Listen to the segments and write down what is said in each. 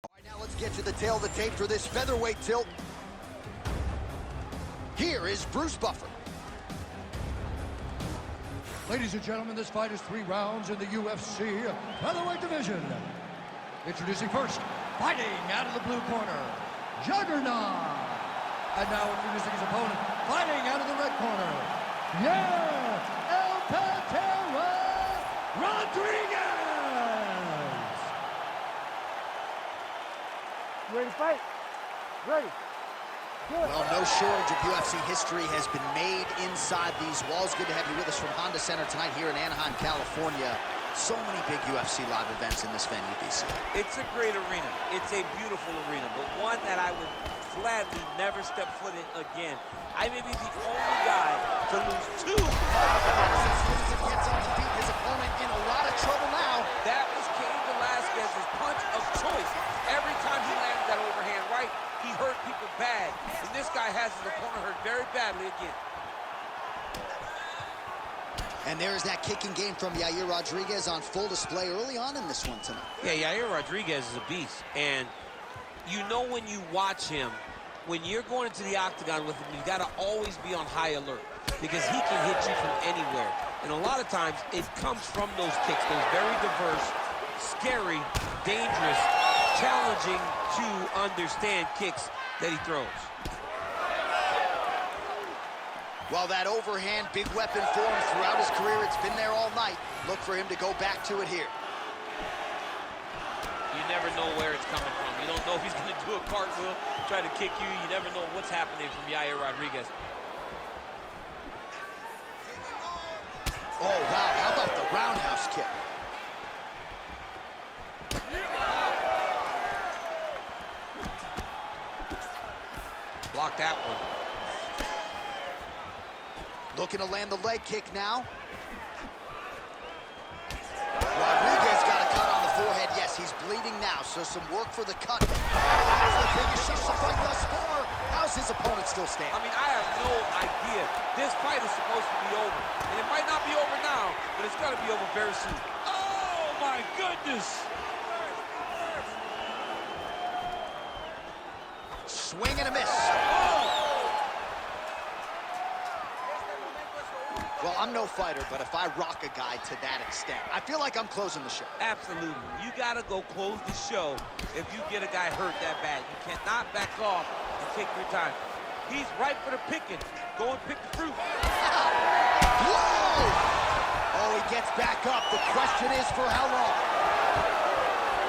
All right, now let's get to the tail of the tape for this featherweight tilt. Here is Bruce Buffer. Ladies and gentlemen, this fight is 3 rounds in the UFC featherweight division. Introducing first, fighting out of the blue corner, Juggernaut. And now introducing his opponent, fighting out of the red corner, Yair El Patera Rodríguez. You ready to fight? Ready. Well, no shortage of UFC history has been made inside these walls. Good to have you with us from Honda Center tonight here in Anaheim, California. So many big UFC live events in this venue, DC. It's a great arena. It's a beautiful arena, but one that I would gladly never step foot in again. I may be the only guy to lose 2. Gets on the feet, his opponent in a lot of trouble now. That was Cain Velasquez's punch of choice. Every time he landed that overhand right, he hurt people bad. And this guy has his opponent hurt very badly again. And there's that kicking game from Yair Rodríguez on full display early on in this one tonight. Yeah, Yair Rodríguez is a beast. And you know when you watch him, when you're going into the octagon with him, you got to always be on high alert because he can hit you from anywhere. And a lot of times, it comes from those kicks, those very diverse, scary, dangerous, challenging to understand kicks that he throws. Well, that overhand big weapon for him throughout his career. It's been there all night. Look for him to go back to it here. You never know where it's coming from. You don't know if he's going to do a cartwheel, try to kick you. You never know what's happening from Yair Rodríguez. Oh, wow. How about the roundhouse kick? Block that one. Looking to land the leg kick now. Rodríguez got a cut on the forehead. Yes, he's bleeding now, so some work for the cut. That's the biggest shot of the fight thus far. How's his opponent still standing? I mean, I have no idea. This fight is supposed to be over. And it might not be over now, but it's got to be over very soon. Oh, my goodness. Swing and a miss. Well, I'm no fighter, but if I rock a guy to that extent, I feel like I'm closing the show. Absolutely. You got to go close the show if you get a guy hurt that bad. You cannot back off and take your time. He's ripe for the picking. Go and pick the fruit. Whoa! Oh, he gets back up. The question is for how long?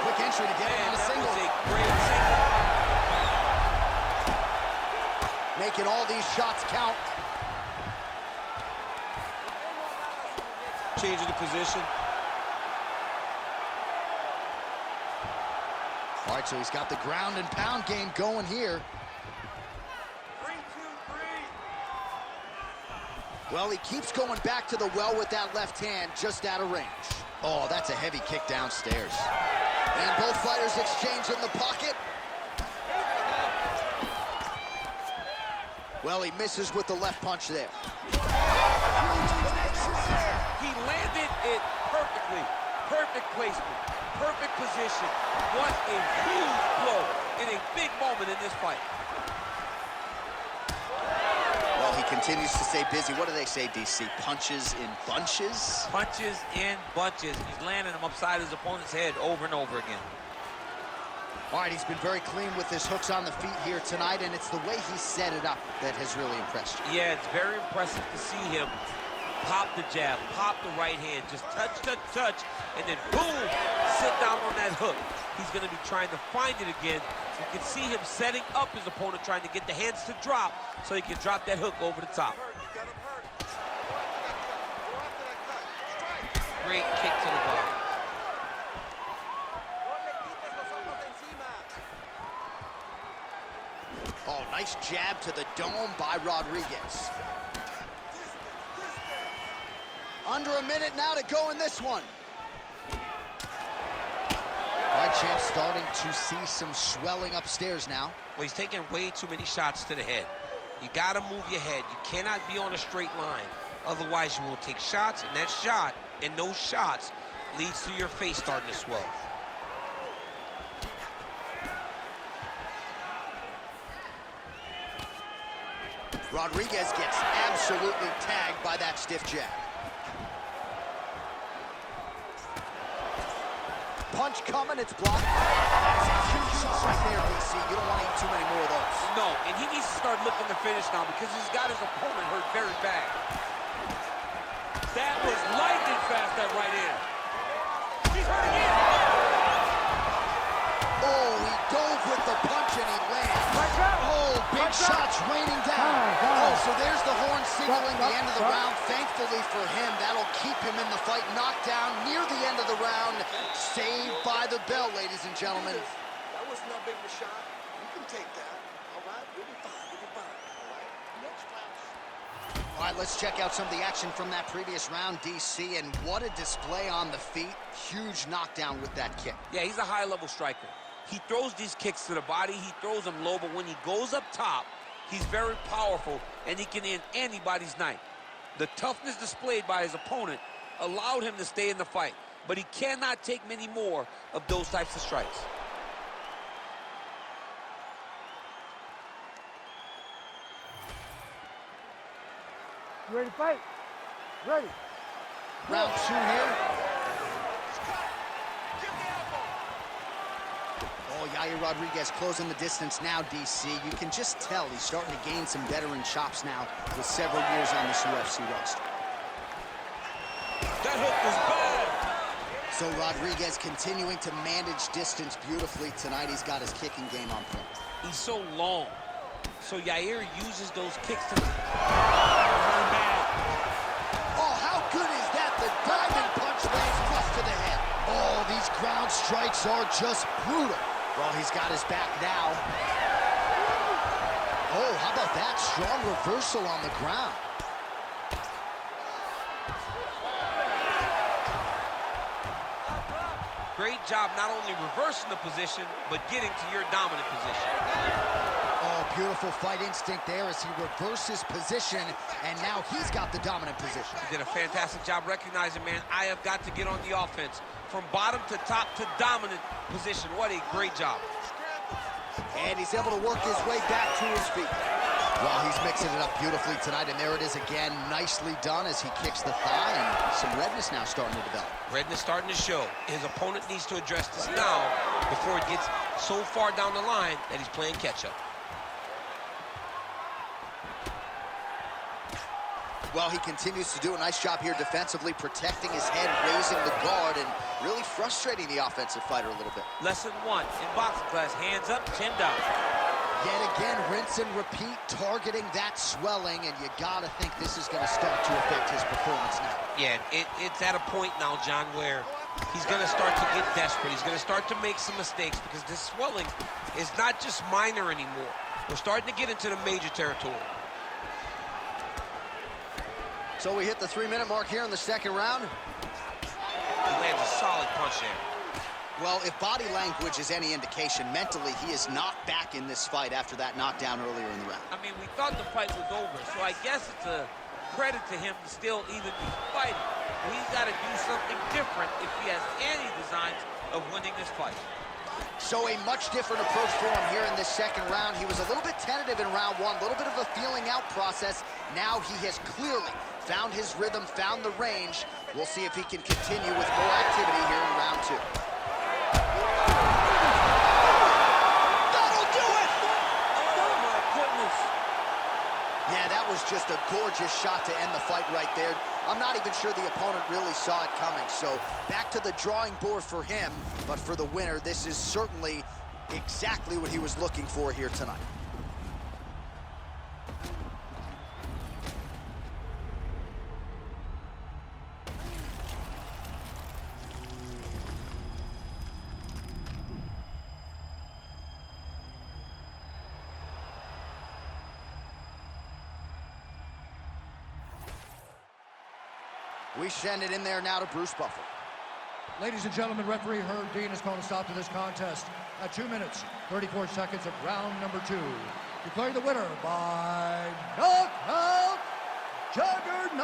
Quick entry to get him on a single. That was a great single. Making all these shots count. Changing the position. All right, so he's got the ground and pound game going here. 3, 2, 3. Well, he keeps going back to the well with that left hand, just out of range. Oh, that's a heavy kick downstairs. And both fighters exchange in the pocket. Well, he misses with the left punch there. He landed it perfectly. Perfect placement. Perfect position. What a huge blow in a big moment in this fight. Well, he continues to stay busy. What do they say, DC? Punches in bunches? Punches in bunches. He's landing them upside his opponent's head over and over again. All right, he's been very clean with his hooks on the feet here tonight, and it's the way he set it up that has really impressed you. Yeah, it's very impressive to see him pop the jab, pop the right hand, just touch, touch, touch, and then boom, sit down on that hook. He's going to be trying to find it again. You can see him setting up his opponent, trying to get the hands to drop so he can drop that hook over the top. Great kick to the body. Oh, nice jab to the dome by Rodríguez. Under a minute now to go in this one. All right, champ, starting to see some swelling upstairs now. Well, he's taking way too many shots to the head. You got to move your head. You cannot be on a straight line. Otherwise, you will take shots, and that shot and those shots leads to your face starting to swell. Rodríguez gets absolutely tagged by that stiff jab. Punch coming, it's blocked. That's a huge shot right there, DC. You don't want to eat too many more of those. No, and he needs to start looking to finish now because he's got his opponent hurt very bad. That was lightning fast, that right hand. He's hurt again. Oh, he dove with the punch and he lands. Oh, big shots raining down. Oh, so there's the horn signaling the end of the round. Thankfully for him, that'll keep him in the fight. Knocked down near the end of the round. Saved by the bell, ladies and gentlemen. That wasn't that big of a shot. You can take that. All right, you'll be fine. You'll be fine. All right, next round. All right, let's check out some of the action from that previous round, DC, and what a display on the feet. Huge knockdown with that kick. Yeah, he's a high-level striker. He throws these kicks to the body, he throws them low, but when he goes up top, he's very powerful, and he can end anybody's night. The toughness displayed by his opponent allowed him to stay in the fight, but he cannot take many more of those types of strikes. You ready to fight? Ready. Round 2 here. Oh, Yair Rodríguez closing the distance now, DC. You can just tell he's starting to gain some veteran chops now with several years on this UFC roster. That hook was bad. So Rodríguez continuing to manage distance beautifully tonight. He's got his kicking game on point. He's so long. So Yair uses those kicks to... Very bad. Oh, how good is that? The diamond punch lands flush to the head. Oh, these ground strikes are just brutal. Well, he's got his back now. Oh, how about that? Strong reversal on the ground. Great job not only reversing the position, but getting to your dominant position. Oh, beautiful fight instinct there as he reverses position, and now he's got the dominant position. He did a fantastic job recognizing, man, I have got to get on the offense. From bottom to top to dominant position. What a great job. And he's able to work his way back to his feet. Well, he's mixing it up beautifully tonight, and there it is again. Nicely done as he kicks the thigh, and some redness now starting to develop. Redness starting to show. His opponent needs to address this now before it gets so far down the line that he's playing catch-up. Well, he continues to do a nice job here defensively, protecting his head, raising the guard, and really frustrating the offensive fighter a little bit. Lesson 1 in boxing class, hands up, chin down. Yet again, rinse and repeat, targeting that swelling, and you gotta think this is gonna start to affect his performance now. Yeah, it's at a point now, John, where he's gonna start to get desperate. He's gonna start to make some mistakes because this swelling is not just minor anymore. We're starting to get into the major territory. So we hit the 3-minute mark here in the second round. He lands a solid punch there. Well, if body language is any indication, mentally he is not back in this fight after that knockdown earlier in the round. I mean, we thought the fight was over, so I guess it's a credit to him to still even be fighting. But he's got to do something different if he has any designs of winning this fight. So a much different approach for him here in this second round. He was a little bit tentative in round 1, a little bit of a feeling out process. Now he has clearly found his rhythm, found the range. We'll see if he can continue with more activity here in round 2. That'll do it! Oh, my goodness. Yeah, that was just a gorgeous shot to end the fight right there. I'm not even sure the opponent really saw it coming. So back to the drawing board for him. But for the winner, this is certainly exactly what he was looking for here tonight. We send it in there now to Bruce Buffer. Ladies and gentlemen, referee Herb Dean has called a stop to this contest at 2 minutes, 34 seconds of round number 2. Declaring the winner by knockout, Juggernaut.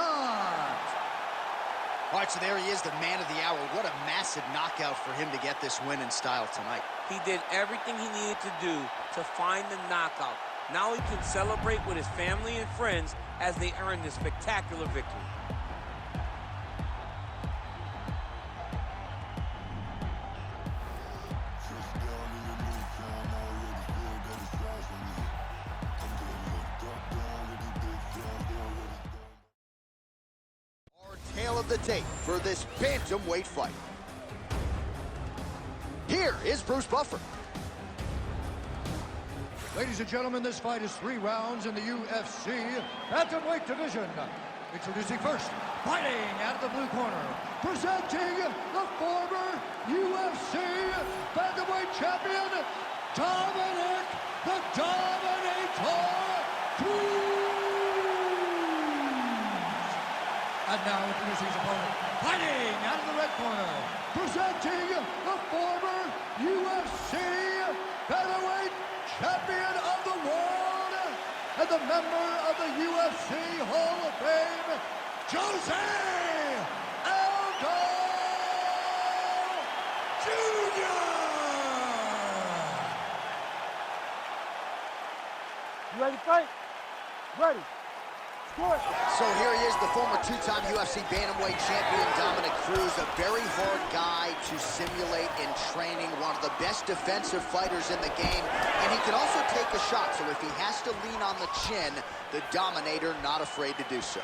All right, so there he is, the man of the hour. What a massive knockout for him to get this win in style tonight. He did everything he needed to do to find the knockout. Now he can celebrate with his family and friends as they earn this spectacular victory. Our tale of the tape for this bantamweight fight. Here is Bruce Buffer. Ladies and gentlemen, this fight is 3 rounds in the UFC bantamweight division. Introducing first, fighting out of the blue corner, presenting the former UFC bantamweight champion, Dominick the Dominator Cruz. And now introducing his opponent, fighting out of the red corner, presenting the former UFC bantamweight champion of the world and the member of the UFC Hall of Fame, Jose Aldo Jr. You ready to fight? Ready. Score. So here he is, the former 2-time UFC bantamweight champion, Dominick Cruz, a very hard guy to simulate in training, one of the best defensive fighters in the game, and he can also take a shot, so if he has to lean on the chin, the Dominator not afraid to do so.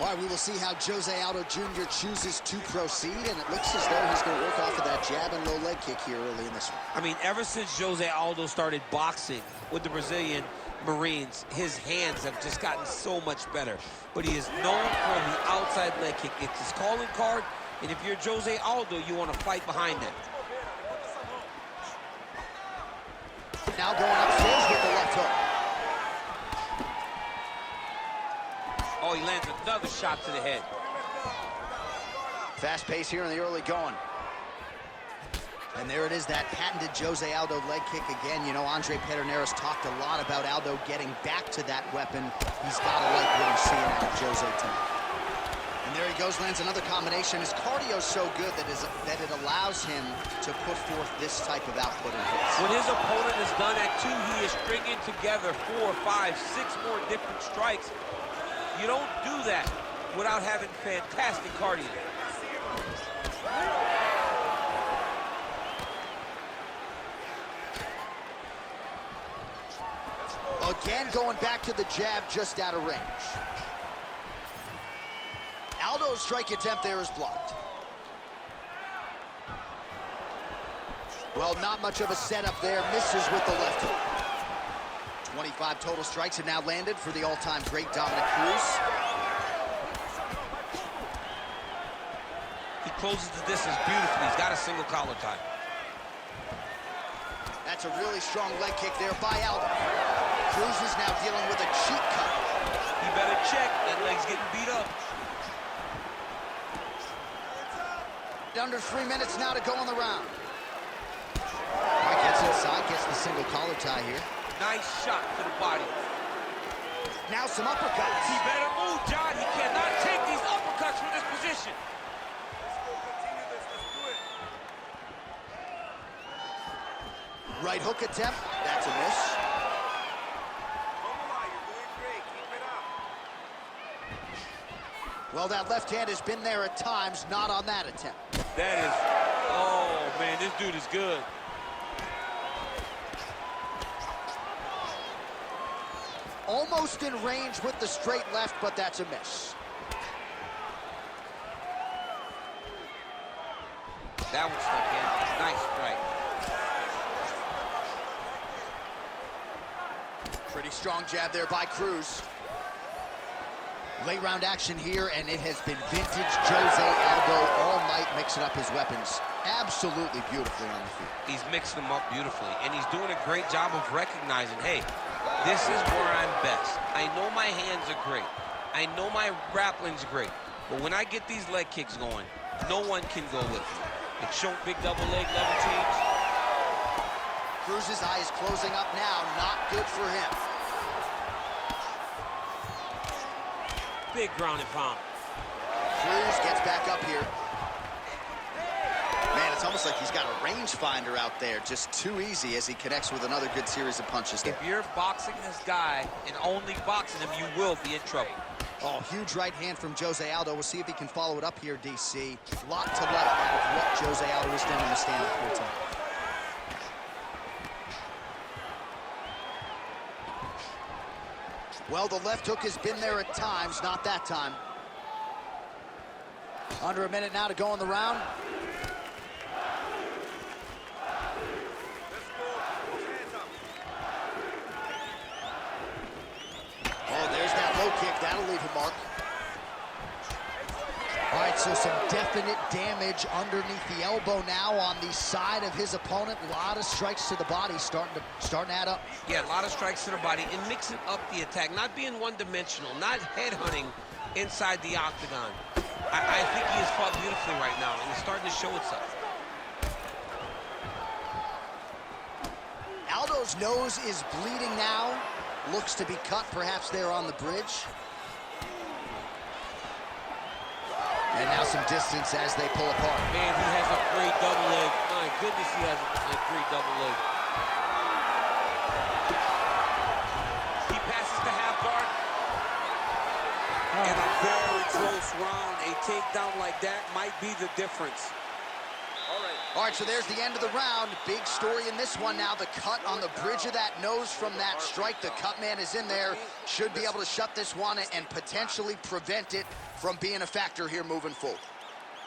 All right, we will see how Jose Aldo Jr. chooses to proceed, and it looks as though he's going to work off of that jab and low leg kick here early in this one. I mean, ever since Jose Aldo started boxing with the Brazilian Marines, his hands have just gotten so much better. But he is known for the outside leg kick. It's his calling card, and if you're Jose Aldo, you want to fight behind that. Now going upstairs with the left hook. Oh, he lands another shot to the head. Fast pace here in the early going. And there it is, that patented Jose Aldo leg kick again. You know, Andre Pedernera's talked a lot about Aldo getting back to that weapon. He's got to like what he's seeing out of Jose tonight. And there he goes, lands another combination. His cardio's so good that it allows him to put forth this type of output in hits. When his opponent is done at 2, he is stringing together 4, 5, 6 more different strikes. You don't do that without having fantastic cardio. Again, going back to the jab, just out of range. Aldo's strike attempt there is blocked. Well, not much of a setup there. Misses with the left hook. 25 total strikes have now landed for the all-time great Dominick Cruz. He closes the distance beautifully. He's got a single collar tie. That's a really strong leg kick there by Aldo. Cruz is now dealing with a cheek cut. He better check. That leg's getting beat up. Under 3 minutes now to go in the round. Mike gets inside, gets the single collar tie here. Nice shot to the body. Now some uppercuts. He better move, John. He cannot take these uppercuts from this position. Right hook attempt. That's a miss. Well, that left hand has been there at times, not on that attempt. That is, oh man, this dude is good. Almost in range with the straight left, but that's a miss. That one stuck in. Nice strike. Pretty strong jab there by Cruz. Late round action here, and it has been vintage Jose Aldo all night, mixing up his weapons absolutely beautifully on the field. He's mixing them up beautifully, and he's doing a great job of recognizing, hey, this is where I'm best. I know my hands are great. I know my grappling's great. But when I get these leg kicks going, no one can go with me. It's shown big double leg level teams. Cruz's eye is closing up now. Not good for him. Big ground and pound. Cruz gets back up here. Man, it's almost like he's got a rangefinder out there. Just too easy as he connects with another good series of punches there. If you're boxing this guy and only boxing him, you will be in trouble. Oh, huge right hand from Jose Aldo. We'll see if he can follow it up here, DC. Lot to like out of what Jose Aldo has done in the stand-up here tonight. Well, the left hook has been there at times, not that time. Under a minute now to go in the round. Oh, there's that low kick. That'll leave a mark. All right, so some definite damage underneath the elbow now on the side of his opponent. A lot of strikes to the body starting to add up. Yeah, a lot of strikes to the body and mixing up the attack, not being one-dimensional, not headhunting inside the octagon. I think he has fought beautifully right now, and it's starting to show itself. Aldo's nose is bleeding now. Looks to be cut, perhaps there on the bridge. And now some distance as they pull apart. Man, he has a great double leg. My goodness, he has a great double leg. He passes the half guard. In a very close round, a takedown like that might be the difference. All right, so there's the end of the round. Big story in this one now. The cut on the bridge of that nose from that strike. The cut man is in there. Should be able to shut this one and potentially prevent it from being a factor here moving forward.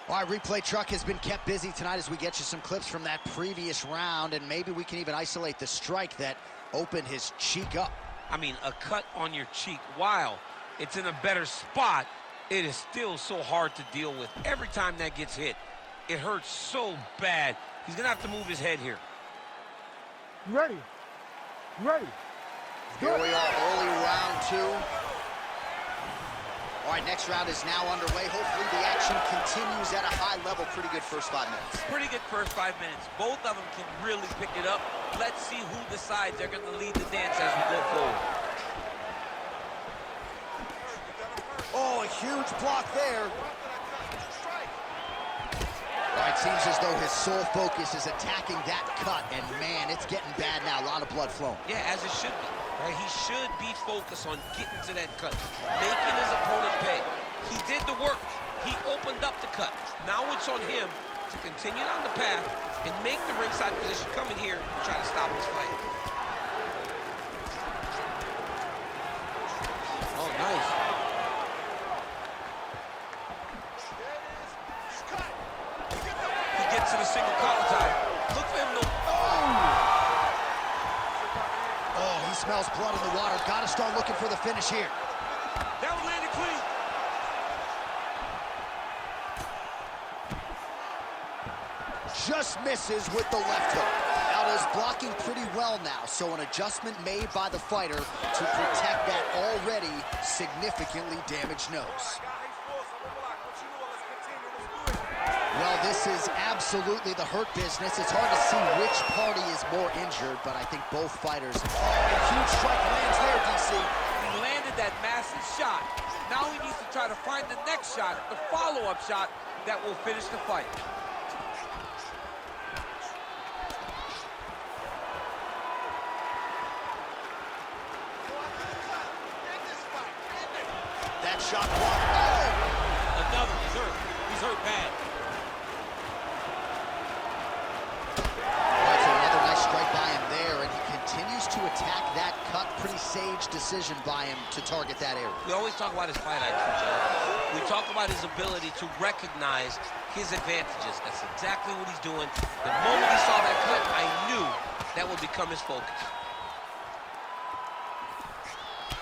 All right, replay truck has been kept busy tonight as we get you some clips from that previous round, and maybe we can even isolate the strike that opened his cheek up. I mean, a cut on your cheek, while it's in a better spot, it is still so hard to deal with. Every time that gets hit, it hurts so bad. He's gonna have to move his head here. You ready? You ready? Here we are, early round two. All right, next round is now underway. Hopefully the action continues at a high level. Pretty good first 5 minutes. Pretty good first 5 minutes. Both of them can really pick it up. Let's see who decides they're gonna lead the dance as we go forward. Oh, a huge block there. All right, seems as though his sole focus is attacking that cut, and man, it's getting bad now. A lot of blood flowing. Yeah, as it should be. Right? He should be focused on getting to that cut, making his opponent pay. He did the work. He opened up the cut. Now it's on him to continue down the path and make the ringside position, come in here and try to stop this fight. Oh, nice. He gets to the single collar tie. Look for him to... Oh, he smells blood in the water. Got to start looking for the finish here. That one landed clean. Just misses with the left hook. Aldo's blocking pretty well now, so an adjustment made by the fighter to protect that already significantly damaged nose. Well, this is absolutely the hurt business. It's hard to see which party is more injured, but I think both fighters... Oh, a huge strike lands there, DC. He landed that massive shot. Now he needs to try to find the next shot, the follow-up shot that will finish the fight. That shot blocked. Oh! Another, he's hurt. He's hurt bad. All right, so another nice strike by him there, and he continues to attack that cut. Pretty sage decision by him to target that area. We always talk about his fight IQ, Joe. We talk about his ability to recognize his advantages. That's exactly what he's doing. The moment he saw that cut, I knew that would become his focus.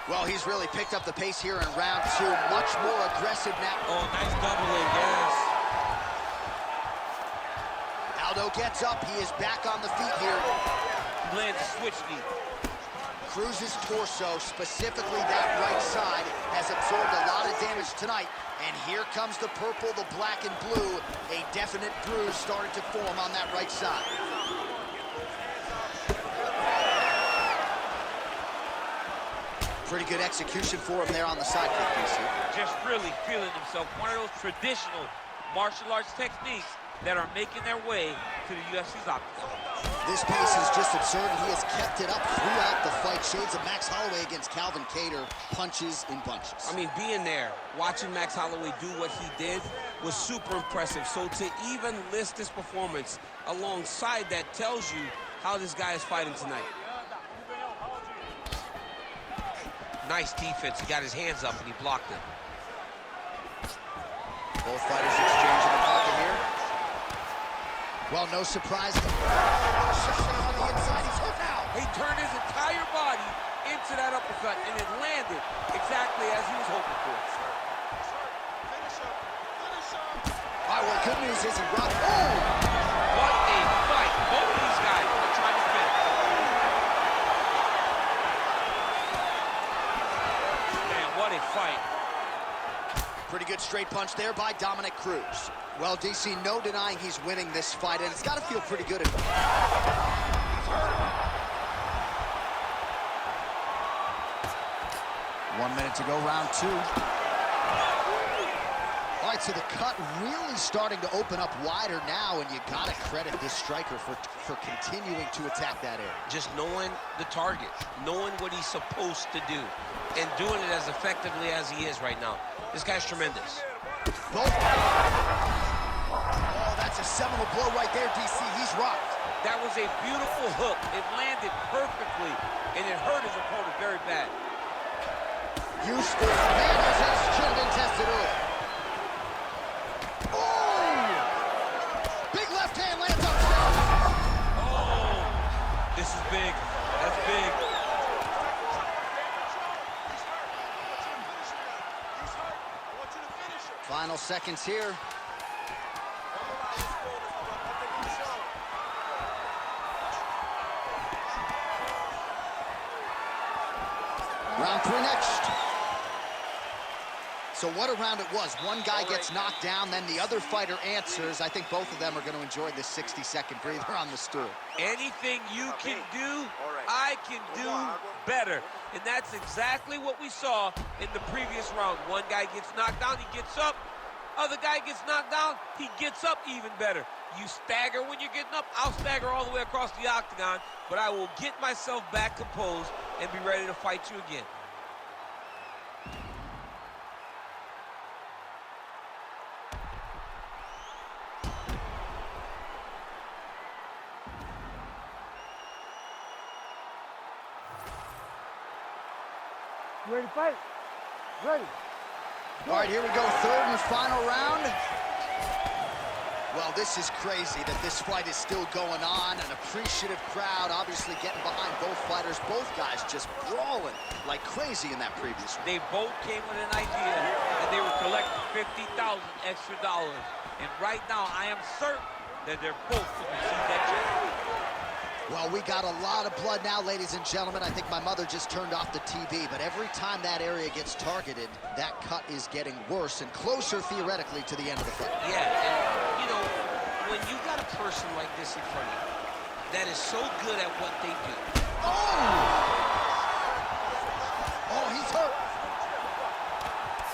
Well, he's really picked up the pace here in round two. Much more aggressive now. Oh, nice double leg, yes. Aldo gets up. He is back on the feet here. He lands a switch knee. Cruz's torso, specifically that right side, has absorbed a lot of damage tonight. And here comes the purple, the black, and blue. A definite bruise started to form on that right side. Pretty good execution for him there on the side kick, DC. Just really feeling himself. One of those traditional martial arts techniques that are making their way to the UFC's octagon. This pace is just absurd, and he has kept it up throughout the fight. Shades of Max Holloway against Calvin Kattar, punches in bunches. I mean, being there, watching Max Holloway do what he did was super impressive. So to even list this performance alongside that tells you how this guy is fighting tonight. Nice defense. He got his hands up and he blocked it. Both fighters exchanging the pocket here. Well, no surprise. On the inside, he's hooked now. He turned his entire body into that uppercut, and it landed exactly as he was hoping for. All right, well, good news is he rocked. Oh! What a fight. Both of these guys are trying to finish. Man, what a fight. Pretty good straight punch there by Dominick Cruz. Well, DC, no denying he's winning this fight, and it's got to feel pretty good. 1 minute to go, round 2. All right, so the cut really starting to open up wider now, and you got to credit this striker for continuing to attack that area. Just knowing the target, knowing what he's supposed to do, and doing it as effectively as he is right now. This guy's tremendous. Both. Oh, that's a seminal blow right there, DC. He's rocked. That was a beautiful hook. It landed perfectly, and it hurt his opponent very bad. Houston, man, his should have been tested early. Oh! Big left hand lands upstairs. Oh, this is big. That's big. Final seconds here. Round 3 next. So what a round it was. One guy gets knocked down, then the other fighter answers. I think both of them are going to enjoy this 60-second breather on the stool. Anything you can do, I can do better. And that's exactly what we saw in the previous round. One guy gets knocked down, he gets up. Other guy gets knocked down, he gets up even better. You stagger when you're getting up, I'll stagger all the way across the octagon, but I will get myself back composed and be ready to fight you again. You ready to fight? Ready. All right, here we go, third and final round. Well, this is crazy that this fight is still going on. An appreciative crowd, obviously getting behind both fighters. Both guys just brawling like crazy in that previous one. They both came with an idea that they were collecting $50,000 extra dollars. And right now, I am certain that they're both going to receive that check. Well, we got a lot of blood now, ladies and gentlemen. I think my mother just turned off the TV, but every time that area gets targeted, that cut is getting worse and closer, theoretically, to the end of the fight. Yeah, and, you know, when you got a person like this in front of you that is so good at what they do. Oh, he's hurt.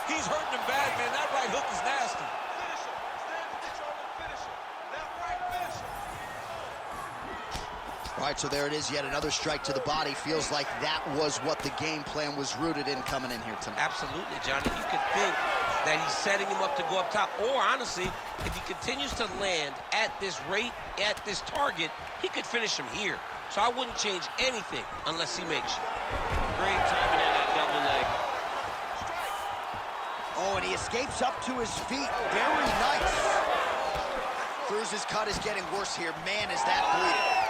He's hurting him bad, man. That right hook is nasty. All right, so there it is, yet another strike to the body. Feels like that was what the game plan was rooted in coming in here tonight. Absolutely, Johnny. You could think that he's setting him up to go up top. Or, honestly, if he continues to land at this rate, at this target, he could finish him here. So I wouldn't change anything unless he makes you. Great timing in that double leg. Oh, and he escapes up to his feet. Very nice. Cruz's cut is getting worse here. Man, is that bleeding.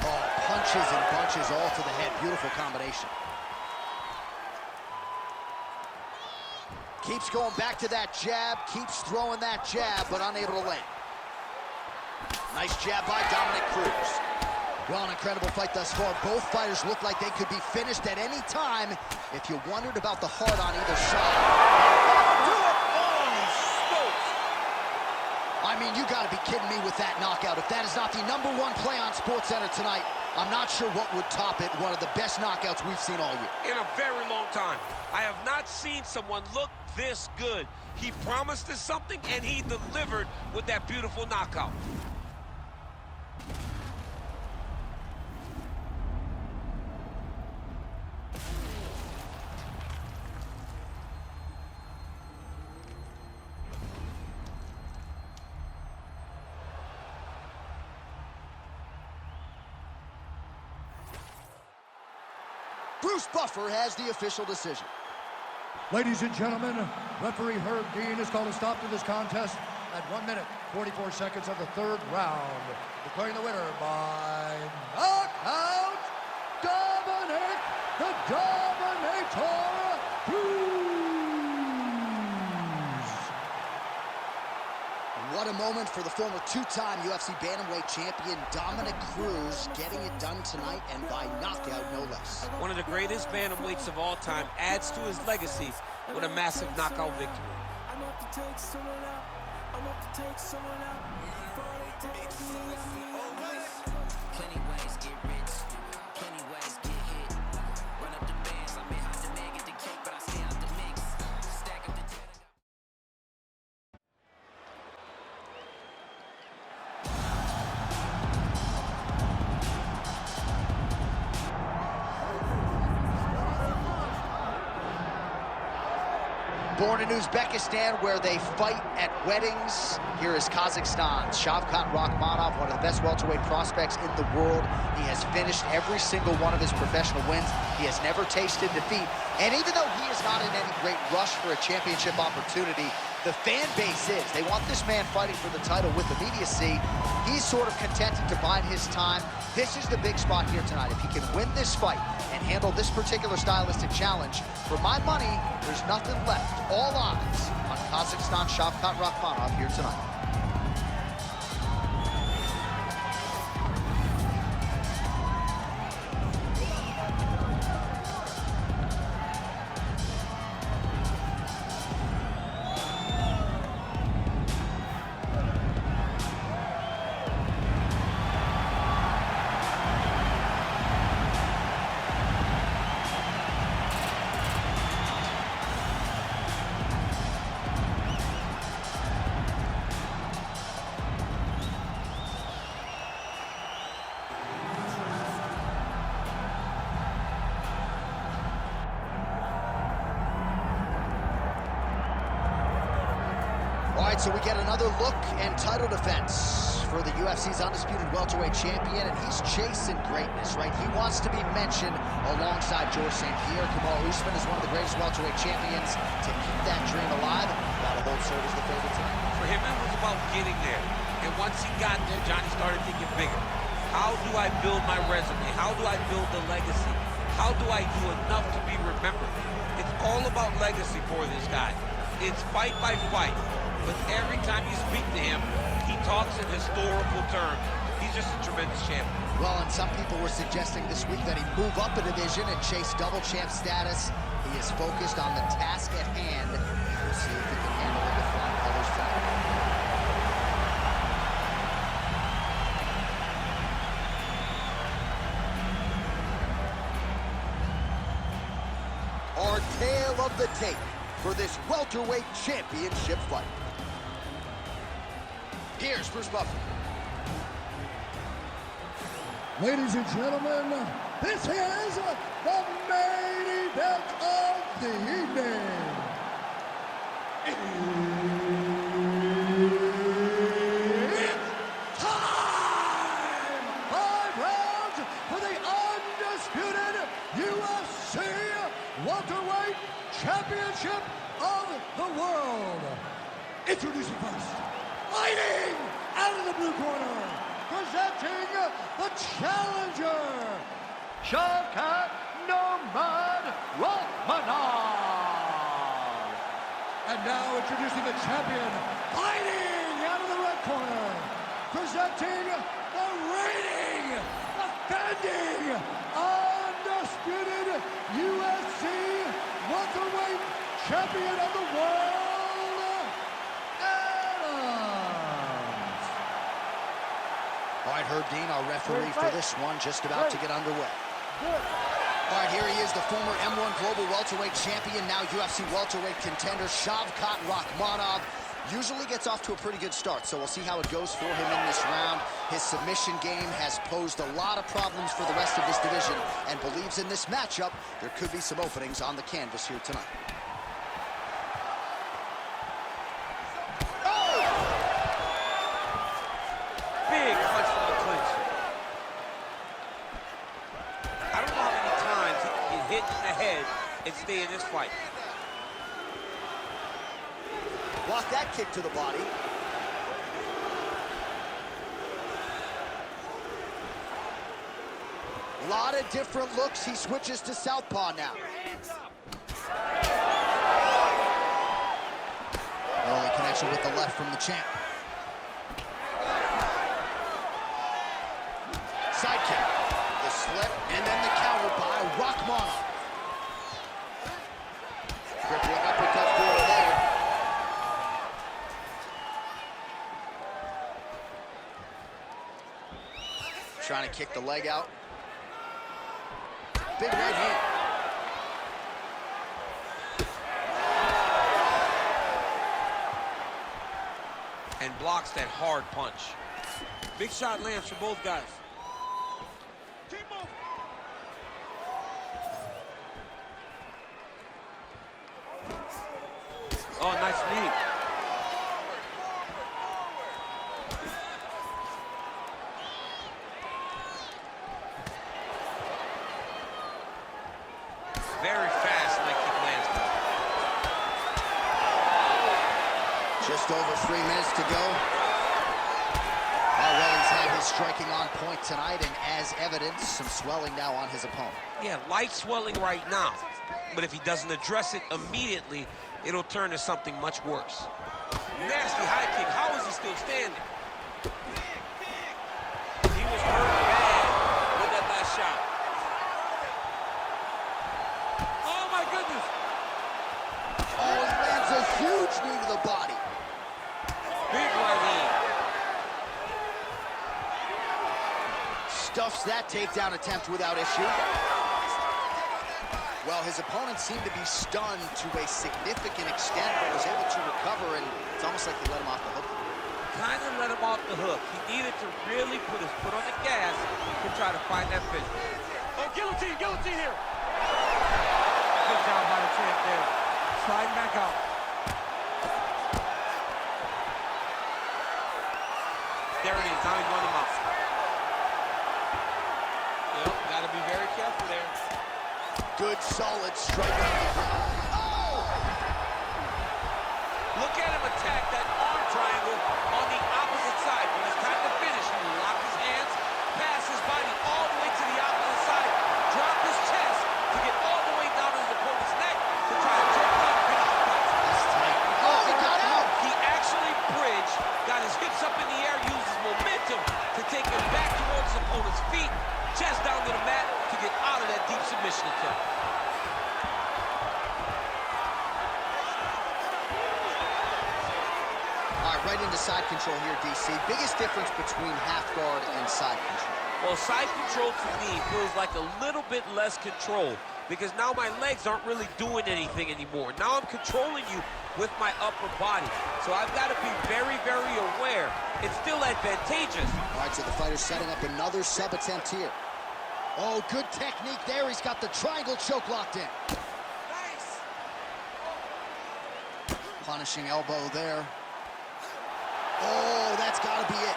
Oh, punches and bunches all to the head. Beautiful combination. Keeps going back to that jab, keeps throwing that jab, but unable to land. Nice jab by Dominick Cruz. Well, an incredible fight thus far. Both fighters look like they could be finished at any time if you wondered about the heart on either side. Do it! I mean, you got to be kidding me with that knockout. If that is not the #1 play on SportsCenter tonight, I'm not sure what would top it. One of the best knockouts we've seen all year. In a very long time. I have not seen someone look this good. He promised us something, and he delivered with that beautiful knockout. Bruce Buffer has the official decision. Ladies and gentlemen, referee Herb Dean has called a stop to this contest at 1 minute, 44 seconds of the third round, declaring the winner by knockout, Dominick, the Dominator Cruz. What a moment for the former two-time UFC bantamweight champion Dominick Cruz, getting it done tonight and by knockout, no less. One of the greatest bantamweights of all time adds to his legacy with a massive knockout victory. Plenty ways get rich, plenty ways get hit. Run up the bands, I may have to make it the cake, but I stay out the mix. Stack up the cheddar. Born in Uzbekistan, where they fight at weddings. Here is Kazakhstan's Shavkat Rakhmonov, one of the best welterweight prospects in the world. He has finished every single one of his professional wins. He has never tasted defeat. And even though he is not in any great rush for a championship opportunity, the fan base is. They want this man fighting for the title with immediacy. He's sort of contented to bide his time. This is the big spot here tonight. If he can win this fight and handle this particular stylistic challenge, for my money, there's nothing left. All eyes on Kazakhstan Shavkat Rakhmonov here tonight. All right, so we get another look and title defense for the UFC's undisputed welterweight champion, and he's chasing greatness, right? He wants to be mentioned alongside George St. Pierre. Kamal Usman is one of the greatest welterweight champions. To keep that dream alive, that'll hold serve as the favorite tonight. For him, it was about getting there. And once he got there, Johnny started thinking bigger. How do I build my resume? How do I build the legacy? How do I do enough to be remembered? It's all about legacy for this guy. It's fight by fight. But every time you speak to him, he talks in historical terms. He's just a tremendous champion. Well, and some people were suggesting this week that he move up a division and chase double champ status. He is focused on the task at hand. We'll see if he can handle it with flying colors tonight. Our tale of the tape for this welterweight championship fight. Here's Bruce Buffer. Ladies and gentlemen, this is the main event of the evening. It's time! 5 rounds for the undisputed UFC welterweight championship of the world. Introducing first, fighting out of the blue corner, presenting the challenger, Shavkat Rakhmonov. And now introducing the champion, fighting out of the red corner, presenting the reigning, defending, undisputed UFC welterweight champion of the world, All right, Herb Dean, our referee for this one, just about to get underway. Good. All right, here he is, the former M1 Global Welterweight Champion, now UFC Welterweight Contender, Shavkat Rakhmonov. Usually gets off to a pretty good start, so we'll see how it goes for him in this round. His submission game has posed a lot of problems for the rest of this division, and believes in this matchup, there could be some openings on the canvas here tonight. Oh! Big punch from the clinch. I don't know how many times he can get hit in the head and stay in this fight. Blocked that kick to the body. A lot of different looks. He switches to southpaw now. Early connection with the left from the champ. Side kick. The slip, and then the counter by Rakhmonov. Crippling uppercut for him there. Trying to kick the leg out. Big right hand. And blocks that hard punch. Big shot lands for both guys. Oh, nice knee. Very fast leg kick lands. Just over 3 minutes to go. Well, he's had his striking on point tonight, and as evidence, some swelling now on his opponent. Yeah, light swelling right now. But if he doesn't address it immediately, it'll turn to something much worse. Nasty high kick. How is he still standing? He was hurt bad with that last shot. Oh, my goodness. Oh, he lands a huge knee to the body. Big right hand. Stuffs that takedown attempt without issue. Well, his opponent seemed to be stunned to a significant extent, but was able to recover, and it's almost like he let him off the hook. Kind of let him off the hook. He needed to really put his foot on the gas to try to find that finish. Oh, guillotine here. Good job by the champ there. Sliding back out. There it is. Now he's running him out. Yep, got to be very careful there. Good, solid strike on the ground. Oh! Look at him attack that arm triangle on the opposite side. When it's time to finish, he will lock his hands, pass his body all the way to the opposite side, drop his chest to get all the way down to his opponent's neck to try to choke down and finish the fight. That's tight. Oh, he got out! He actually bridged, got his hips up in the air, used his momentum to take him back towards his opponent's feet, chest down to the mat to get out of that deep submission attempt. All right, right into side control here, DC. Biggest difference between half guard and side control. Well, side control to me feels like a little bit less control because now my legs aren't really doing anything anymore. Now I'm controlling you with my upper body. So I've got to be very, very aware. It's still advantageous. All right, so the fighter's setting up another sub attempt here. Oh, good technique there. He's got the triangle choke locked in. Nice. Punishing elbow there. Oh, that's got to be it.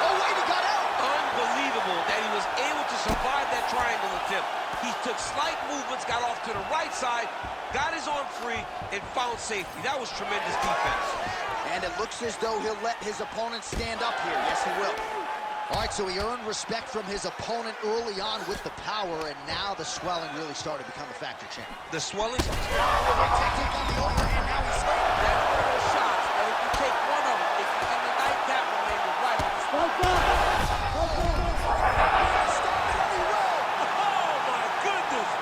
Oh, wait, he got out. Unbelievable that he was able to survive that triangle attempt. He took slight movements, got off to the right side, got his arm free, and found safety. That was tremendous defense. And it looks as though he'll let his opponent stand up here. Yes, he will. All right, so he earned respect from his opponent early on with the power, and now the swelling really started to become a factor, champ. The swelling. Technique on the overhand, now he's hurt. That's one of those shots that if you take one of them, if you can ignite that one, maybe right on the spot. Oh, my goodness.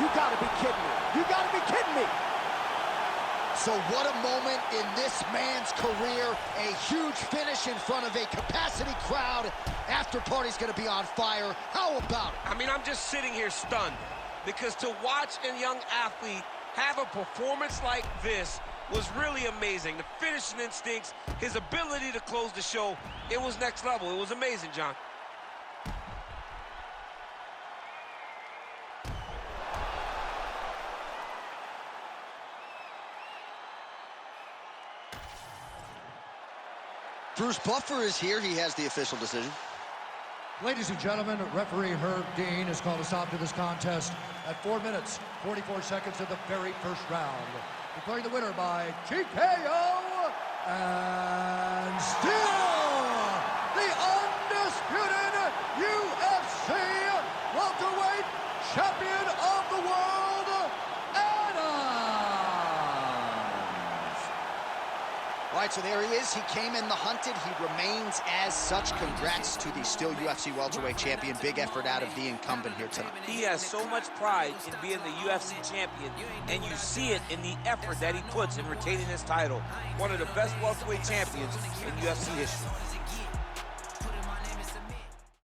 You gotta be kidding me. You gotta be kidding me. So what a moment in this man's career. A huge finish in front of a capacity crowd after after party's gonna be on fire. How about it? I mean, I'm just sitting here stunned because to watch a young athlete have a performance like this was really amazing. The finishing instincts, his ability to close the show, it was next level. It was amazing, John. Bruce Buffer is here. He has the official decision. Ladies and gentlemen, referee Herb Dean has called a stop to this contest at 4 minutes, 44 seconds of the very first round. Declaring the winner by TKO and still the undisputed UFC welterweight champion of the world, All right, so there he is. He came in the hunted. He remains as such. Congrats to the still UFC welterweight champion. Big effort out of the incumbent here tonight. He has so much pride in being the UFC champion, and you see it in the effort that he puts in retaining his title. One of the best welterweight champions in UFC history.